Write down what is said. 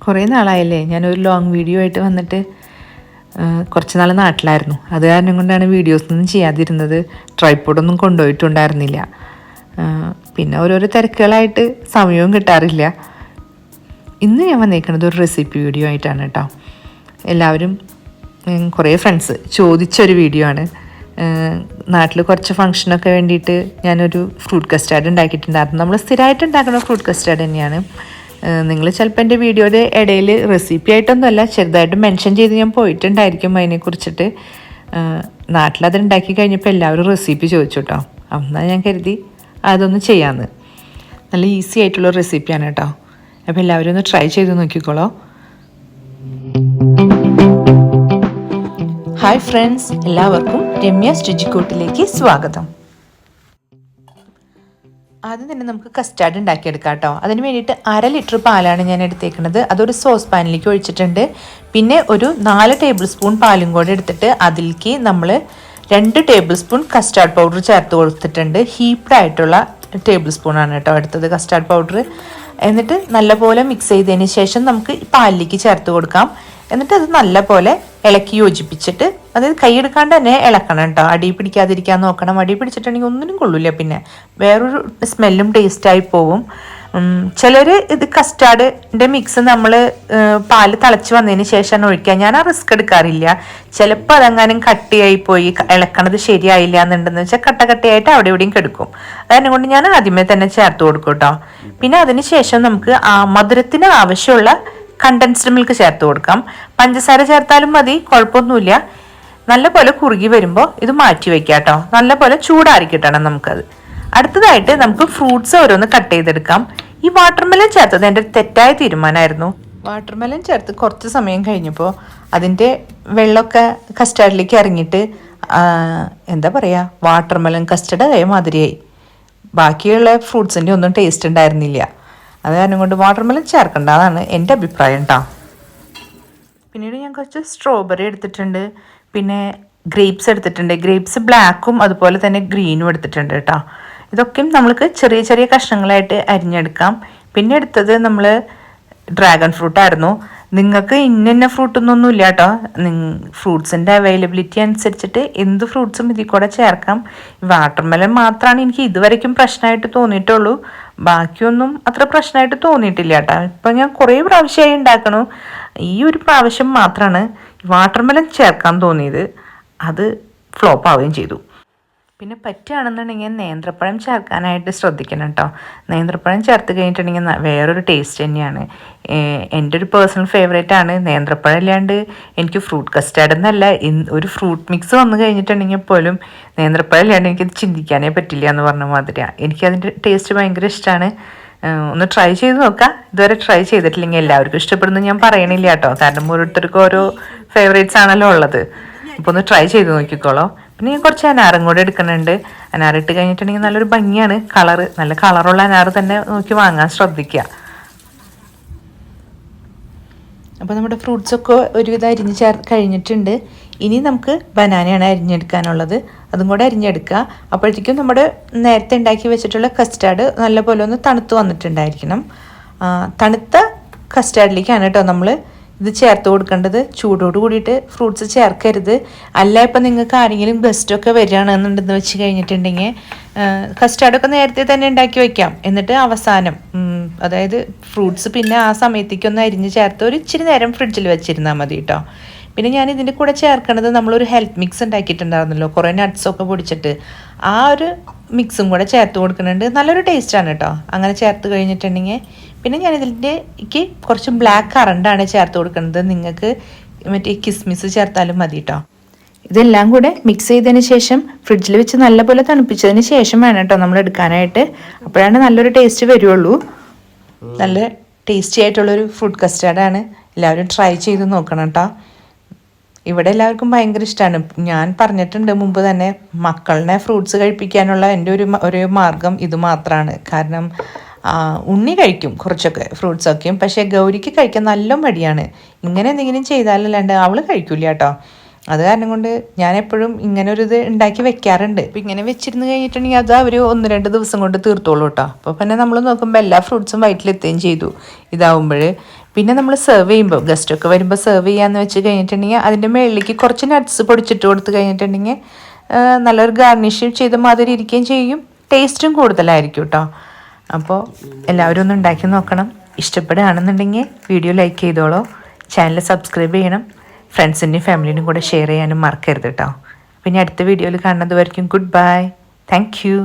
കുറേ നാളായല്ലേ ഞാനൊരു long video ആയിട്ട് വന്നിട്ട്. കുറച്ച് നാൾ നാട്ടിലായിരുന്നു, അത് കാരണം കൊണ്ടാണ് വീഡിയോസൊന്നും ചെയ്യാതിരുന്നത്. ട്രൈപ്പോഡൊന്നും കൊണ്ടുപോയിട്ടുണ്ടായിരുന്നില്ല. പിന്നെ ഓരോരോ തിരക്കുകളായിട്ട് സമയവും കിട്ടാറില്ല. ഇന്ന് ഞാൻ വന്നേക്കുന്നത് ഒരു റെസിപ്പി വീഡിയോ ആയിട്ടാണ് കേട്ടോ. എല്ലാവരും കുറേ ഫ്രണ്ട്സ് ചോദിച്ചൊരു വീഡിയോ ആണ്. നാട്ടിൽ കുറച്ച് ഫംഗ്ഷനൊക്കെ വേണ്ടിയിട്ട് ഞാനൊരു ഫ്രൂട്ട് കസ്റ്റാർഡ് ഉണ്ടാക്കിയിട്ടുണ്ടായിരുന്നു. നമ്മൾ സ്ഥിരമായിട്ട് ഉണ്ടാക്കുന്ന ഫ്രൂട്ട് കസ്റ്റാർഡ് തന്നെയാണ്. നിങ്ങൾ ചിലപ്പോൾ എൻ്റെ വീഡിയോയുടെ ഇടയിൽ റെസിപ്പി ആയിട്ടൊന്നുമല്ല, ചെറുതായിട്ട് മെൻഷൻ ചെയ്ത് ഞാൻ പോയിട്ടുണ്ടായിരിക്കും അതിനെക്കുറിച്ചിട്ട്. നാട്ടിലത് ഉണ്ടാക്കി കഴിഞ്ഞപ്പോൾ എല്ലാവരും റെസിപ്പി ചോദിച്ചു കേട്ടോ. എന്നാൽ ഞാൻ കരുതി അതൊന്ന് ചെയ്യാമെന്ന്. നല്ല ഈസി ആയിട്ടുള്ള റെസിപ്പിയാണ് കേട്ടോ. അപ്പോൾ എല്ലാവരും ഒന്ന് ട്രൈ ചെയ്ത് നോക്കിക്കോളൂ. ഹായ് ഫ്രണ്ട്സ്, എല്ലാവർക്കും രമ്യാസ് രുചിക്കൂട്ടിലേക്ക് സ്വാഗതം. ആദ്യം തന്നെ നമുക്ക് കസ്റ്റാർഡ് ഉണ്ടാക്കിയെടുക്കാം കേട്ടോ. അതിന് വേണ്ടിയിട്ട് 1/2 ലിറ്റർ പാലാണ് ഞാൻ എടുത്തേക്കുന്നത്. അതൊരു സോസ് പാനിലേക്ക് ഒഴിച്ചിട്ടുണ്ട്. പിന്നെ ഒരു 4 ടേബിൾ സ്പൂൺ പാലും കൂടെ എടുത്തിട്ട് അതിലേക്ക് നമ്മൾ 2 ടേബിൾ സ്പൂൺ കസ്റ്റാർഡ് പൗഡർ ചേർത്ത് കൊടുത്തിട്ടുണ്ട്. ഹീപ്ഡ് ആയിട്ടുള്ള ടേബിൾ സ്പൂണാണ് കേട്ടോ എടുത്തത് കസ്റ്റാർഡ് പൗഡർ. എന്നിട്ട് നല്ലപോലെ മിക്സ് ചെയ്തതിന് ശേഷം നമുക്ക് പാലിലേക്ക് ചേർത്ത് കൊടുക്കാം. എന്നിട്ട് അത് നല്ലപോലെ ഇളക്കി യോജിപ്പിച്ചിട്ട്, അതായത് കൈയെടുക്കാണ്ട് തന്നെ ഇളക്കണം കേട്ടോ. അടി പിടിക്കാതിരിക്കാൻ നോക്കണം. അടി പിടിച്ചിട്ടുണ്ടെങ്കിൽ ഒന്നിനും കൊള്ളില്ല, പിന്നെ വേറൊരു സ്മെല്ലും ടേസ്റ്റായി പോവും. ചിലർ ഇത് കസ്റ്റാർഡിൻ്റെ മിക്സ് നമ്മൾ പാല് തിളച്ച് വന്നതിന് ശേഷമാണ് ഒഴിക്കുക. ഞാൻ ആ റിസ്ക് എടുക്കാറില്ല. ചിലപ്പോൾ അതെങ്ങാനും കട്ടിയായി പോയി ഇളക്കണത് ശരിയായില്ല എന്നുണ്ടെന്ന് വെച്ചാൽ കട്ടയായിട്ട് അവിടെ എവിടെയും കെടുക്കും. അതുകൊണ്ട് ഞാൻ ആദ്യമേ തന്നെ ചേർത്ത് കൊടുക്കും കേട്ടോ. പിന്നെ അതിന് ശേഷം നമുക്ക് മധുരത്തിന് ആവശ്യമുള്ള കണ്ടൻസ്ഡ് മിൽക്ക് ചേർത്ത് കൊടുക്കാം. പഞ്ചസാര ചേർത്താലും മതി, കുഴപ്പമൊന്നുമില്ല. നല്ലപോലെ കുറുകി വരുമ്പോൾ ഇത് മാറ്റി വയ്ക്കാം കേട്ടോ. നല്ലപോലെ ചൂടാറി കിട്ടണം നമുക്കത്. അടുത്തതായിട്ട് നമുക്ക് ഫ്രൂട്ട്സ് ഓരോന്ന് കട്ട് ചെയ്തെടുക്കാം. ഈ വാട്ടർമെലൻ ചേർത്തത് എൻ്റെ തെറ്റായ തീരുമാനമായിരുന്നു. വാട്ടർമെലൻ ചേർത്ത് കുറച്ച് സമയം കഴിഞ്ഞപ്പോൾ അതിൻ്റെ വെള്ളമൊക്കെ കസ്റ്റാർഡിലേക്ക് ഇറങ്ങിയിട്ട് എന്താ പറയുക, വാട്ടർമെലൻ കസ്റ്റർഡ് അതേ മാതിരിയായി. ബാക്കിയുള്ള ഫ്രൂട്ട്സിൻ്റെ ഒന്നും ടേസ്റ്റ് ഉണ്ടായിരുന്നില്ല. അത് കാരണം കൊണ്ട് വാട്ടർമെലൻ ചേർക്കണ്ട, അതാണ് എൻ്റെ അഭിപ്രായം കേട്ടോ. പിന്നീട് ഞാൻ കുറച്ച് സ്ട്രോബെറി എടുത്തിട്ടുണ്ട്. പിന്നെ ഗ്രേപ്സ് എടുത്തിട്ടുണ്ട്. ഗ്രേപ്സ് ബ്ലാക്കും അതുപോലെ തന്നെ ഗ്രീനും എടുത്തിട്ടുണ്ട് കേട്ടോ. ഇതൊക്കെയും നമ്മൾക്ക് ചെറിയ ചെറിയ കഷ്ണങ്ങളായിട്ട് അരിഞ്ഞെടുക്കാം. പിന്നെ എടുത്തത് നമ്മൾ ഡ്രാഗൺ ഫ്രൂട്ടായിരുന്നു. നിങ്ങൾക്ക് ഇന്ന ഫ്രൂട്ടൊന്നും ഇല്ല കേട്ടോ. ഫ്രൂട്ട്സിൻ്റെ അവൈലബിലിറ്റി അനുസരിച്ചിട്ട് എന്ത് ഫ്രൂട്ട്സും ഇതിൽ കൂടെ ചേർക്കാം. വാട്ടർമെലൻ മാത്രമാണ് എനിക്ക് ഇതുവരെയ്ക്കും പ്രശ്നമായിട്ട് തോന്നിയിട്ടുള്ളൂ. ബാക്കിയൊന്നും അത്ര പ്രശ്നമായിട്ട് തോന്നിയിട്ടില്ല കേട്ടോ. ഇപ്പം ഞാൻ കുറേ പ്രാവശ്യമായി ഉണ്ടാക്കണു. ഈ ഒരു പ്രാവശ്യം മാത്രമാണ് വാട്ടർമെലൻ ചേർക്കാൻ തോന്നിയത്. അത് ഫ്ലോപ്പ് ആവുകയും ചെയ്തു. പിന്നെ പറ്റുകയാണെന്നുണ്ടെങ്കിൽ നേന്ത്രപ്പഴം ചേർക്കാനായിട്ട് ശ്രദ്ധിക്കണം കേട്ടോ. നേന്ത്രപ്പഴം ചേർത്ത് കഴിഞ്ഞിട്ടുണ്ടെങ്കിൽ വേറൊരു ടേസ്റ്റ് തന്നെയാണ്. എൻ്റെ ഒരു പേഴ്സണൽ ഫേവറേറ്റ് ആണ് നേന്ത്രപ്പഴം. ഇല്ലാണ്ട് എനിക്ക് ഫ്രൂട്ട് കസ്റ്റാർഡ് എന്നല്ല, ഒരു ഫ്രൂട്ട് മിക്സ് വന്നു കഴിഞ്ഞിട്ടുണ്ടെങ്കിൽ പോലും നേന്ത്രപ്പഴം ഇല്ലാണ്ട് എനിക്കത് ചിന്തിക്കാനേ പറ്റില്ല എന്ന് പറഞ്ഞ മാതിരിയാണ്. എനിക്കതിൻ്റെ ടേസ്റ്റ് ഭയങ്കര ഇഷ്ടമാണ്. ഒന്ന് ട്രൈ ചെയ്ത് നോക്കാം. ഇതുവരെ ട്രൈ ചെയ്തിട്ടില്ലെങ്കിൽ എല്ലാവർക്കും ഇഷ്ടപ്പെടുന്നു ഞാൻ പറയണില്ല കേട്ടോ. കാരണം ഓരോരുത്തർക്കും ഓരോ ഫേവറേറ്റ്സ് ആണല്ലോ ഉള്ളത്. അപ്പോൾ ഒന്ന് ട്രൈ ചെയ്ത് നോക്കിക്കോളൂ. പിന്നെ ഞാൻ കുറച്ച് അനാറും കൂടെ എടുക്കുന്നുണ്ട്. അനാറിട്ട് കഴിഞ്ഞിട്ടുണ്ടെങ്കിൽ നല്ലൊരു ഭംഗിയാണ്. നല്ല കളറുള്ള അനാറ് തന്നെ നോക്കി വാങ്ങാൻ ശ്രദ്ധിക്കുക. അപ്പോൾ നമ്മുടെ ഫ്രൂട്ട്സൊക്കെ ഒരുവിധം അരിഞ്ഞ് കഴിഞ്ഞിട്ടുണ്ട്. ഇനി നമുക്ക് ബനാനയാണ് അരിഞ്ഞെടുക്കാനുള്ളത്. അതും കൂടെ അരിഞ്ഞെടുക്കുക. അപ്പോഴത്തേക്കും നമ്മുടെ നേരത്തെ ഉണ്ടാക്കി വെച്ചിട്ടുള്ള കസ്റ്റാർഡ് നല്ലപോലെ ഒന്ന് തണുത്ത് വന്നിട്ടുണ്ടായിരിക്കണം. തണുത്ത കസ്റ്റാർഡിലേക്കാണ് കേട്ടോ നമ്മൾ ഇത് ചേർത്ത് കൊടുക്കേണ്ടത്. ചൂടോട് കൂടിയിട്ട് ഫ്രൂട്ട്സ് ചേർക്കരുത്. അല്ല ഇപ്പം നിങ്ങൾക്ക് ആരെങ്കിലും ഗസ്റ്റൊക്കെ വരികയാണെന്നുണ്ടെന്ന് വെച്ച് കഴിഞ്ഞിട്ടുണ്ടെങ്കിൽ കസ്റ്റാർഡൊക്കെ നേരത്തെ തന്നെ ഉണ്ടാക്കി വയ്ക്കാം. എന്നിട്ട് അവസാനം അതായത് ഫ്രൂട്ട്സ് പിന്നെ ആ സമയത്തേക്കൊന്ന് അരിഞ്ഞ് ചേർത്ത് ഒരു ഇച്ചിരി നേരം ഫ്രിഡ്ജിൽ വെച്ചിരുന്നാൽ മതി കേട്ടോ. പിന്നെ ഞാൻ ഇതിൻ്റെ കൂടെ ചേർക്കണത് നമ്മളൊരു ഹെൽത്ത് മിക്സ് ഉണ്ടാക്കിയിട്ടുണ്ടായിരുന്നല്ലോ, കുറേ നട്ട്സൊക്കെ പൊടിച്ചിട്ട്. ആ ഒരു മിക്സും കൂടെ ചേർത്ത് കൊടുക്കുന്നുണ്ട്. നല്ലൊരു ടേസ്റ്റാണ് കേട്ടോ അങ്ങനെ ചേർത്ത് കഴിഞ്ഞിട്ടുണ്ടെങ്കിൽ. പിന്നെ ഞാൻ ഇതിലേക്ക് കുറച്ച് ബ്ലാക്ക് കറണ്ടാണ് ചേർത്ത് കൊടുക്കുന്നത്. നിങ്ങൾക്ക് മറ്റേ കിസ്മിസ് ചേർത്താലും മതി കേട്ടോ. ഇതെല്ലാം കൂടെ മിക്സ് ചെയ്തതിന് ശേഷം ഫ്രിഡ്ജിൽ വെച്ച് നല്ലപോലെ തണുപ്പിച്ചതിന് ശേഷം വേണം കേട്ടോ നമ്മൾ എടുക്കാനായിട്ട്. അപ്പോഴാണ് നല്ലൊരു ടേസ്റ്റ് വരുള്ളൂ. നല്ല ടേസ്റ്റി ആയിട്ടുള്ളൊരു ഫ്രൂട്ട് കസ്റ്റാർഡാണ്. എല്ലാവരും ട്രൈ ചെയ്ത് നോക്കണം കേട്ടോ. ഇവിടെ എല്ലാവർക്കും ഭയങ്കര ഇഷ്ടമാണ്. ഞാൻ പറഞ്ഞിട്ടുണ്ട് മുമ്പ് തന്നെ, മക്കളുടെ ഫ്രൂട്ട്സ് കഴിപ്പിക്കാനുള്ള എൻ്റെ ഒരു മാർഗം ഇത് മാത്രമാണ്. കാരണം ഉണ്ണി കഴിക്കും കുറച്ചൊക്കെ ഫ്രൂട്ട്സൊക്കെയും, പക്ഷേ ഗൗരിക്ക് കഴിക്കാൻ നല്ല മടിയാണ്. ഇങ്ങനെ എന്തെങ്കിലും ചെയ്താലല്ലാണ്ട് അവൾ കഴിക്കില്ല കേട്ടോ. അത് കാരണം കൊണ്ട് ഞാൻ എപ്പോഴും ഇങ്ങനെ ഒരു ഇത് ഉണ്ടാക്കി വെക്കാറുണ്ട്. അപ്പം ഇങ്ങനെ വെച്ചിരുന്ന് കഴിഞ്ഞിട്ടുണ്ടെങ്കിൽ അത് അവർ 1-2 ദിവസം കൊണ്ട് തീർത്തോളൂ കേട്ടോ. അപ്പോൾ പിന്നെ നമ്മൾ നോക്കുമ്പോൾ എല്ലാ ഫ്രൂട്ട്സും വയറ്റിലെത്തുകയും ചെയ്തു ഇതാവുമ്പോൾ. പിന്നെ നമ്മൾ സെർവ് ചെയ്യുമ്പോൾ ഗസ്റ്റൊക്കെ വരുമ്പോൾ സെർവ് ചെയ്യാമെന്ന് വെച്ച് കഴിഞ്ഞിട്ടുണ്ടെങ്കിൽ അതിൻ്റെ മുകളിലേക്ക് കുറച്ച് നട്ട്സ് പൊടിച്ചിട്ട് കൊടുത്ത് കഴിഞ്ഞിട്ടുണ്ടെങ്കിൽ നല്ലൊരു ഗാർണിഷ് ചെയ്ത മാതിരി ഇരിക്കുകയും ചെയ്യും, ടേസ്റ്റും കൂടുതലായിരിക്കും കേട്ടോ. അപ്പോൾ എല്ലാവരും ഒന്ന് ഉണ്ടാക്കി നോക്കണം. ഇഷ്ടപ്പെടുകയാണെന്നുണ്ടെങ്കിൽ വീഡിയോ ലൈക്ക് ചെയ്തോളൂ, ചാനൽ സബ്സ്ക്രൈബ് ചെയ്യണം, ഫ്രണ്ട്സിൻ്റെയും ഫാമിലിൻ്റെയും കൂടെ ഷെയർ ചെയ്യാനും മറക്കരുത് കേട്ടോ. പിന്നെ അടുത്ത വീഡിയോയിൽ കാണുന്നത് വരയ്ക്കും ഗുഡ് ബൈ, താങ്ക് യു.